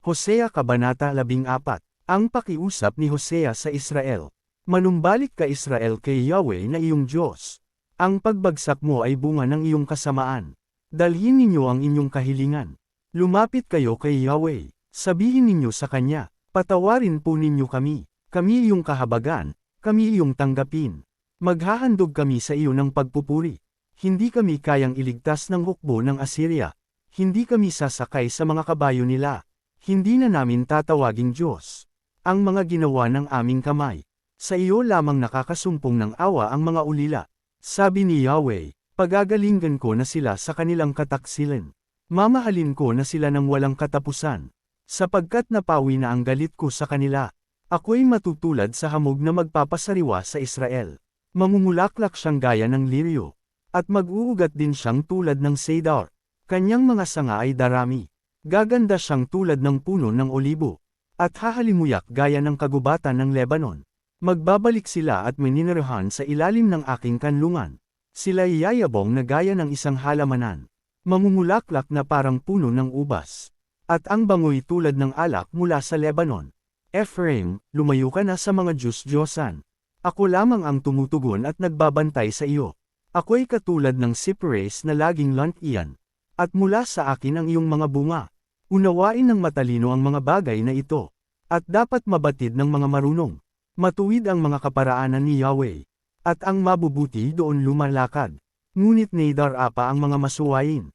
Hosea Kabanata 14. Ang pakiusap ni Hosea sa Israel. Manumbalik ka Israel kay Yahweh na iyong Diyos. Ang pagbagsak mo ay bunga ng iyong kasamaan. Dalhin ninyo ang inyong kahilingan. Lumapit kayo kay Yahweh. Sabihin ninyo sa Kanya, patawarin po ninyo kami. Kami iyong kahabagan, kami iyong tanggapin. Maghahandog kami sa iyo ng pagpupuri. Hindi kami kayang iligtas ng hukbo ng Assyria. Hindi kami sasakay sa mga kabayo nila. Hindi na namin tatawaging Diyos ang mga ginawa ng aming kamay. Sa iyo lamang nakakasumpong ng awa ang mga ulila. Sabi ni Yahweh, pagagalingan ko na sila sa kanilang kataksilan. Mamahalin ko na sila ng walang katapusan. Sapagkat napawi na ang galit ko sa kanila. Ako'y matutulad sa hamog na magpapasariwa sa Israel. Mamumulaklak siyang gaya ng liryo. At mag-uugat din siyang tulad ng cedar. Kanyang mga sanga ay darami. Gaganda siyang tulad ng puno ng olibo. At hahalimuyak gaya ng kagubatan ng Lebanon. Magbabalik sila at maninirahan sa ilalim ng aking kanlungan. Sila'y yayabong na gaya ng isang halamanan. Mamumulaklak na parang puno ng ubas. At ang bangoy tulad ng alak mula sa Lebanon. Ephraim, lumayo ka na sa mga Diyos-Diyosan. Ako lamang ang tumutugon at nagbabantay sa iyo. Ako'y katulad ng cypress na laging lantian. At mula sa akin ang iyong mga bunga. Unawain ng matalino ang mga bagay na ito. At dapat mabatid ng mga marunong. Matuwid ang mga kaparaanan ni Yahweh. At ang mabubuti doon lumalakad. Ngunit nadarapa ang mga masuwayin.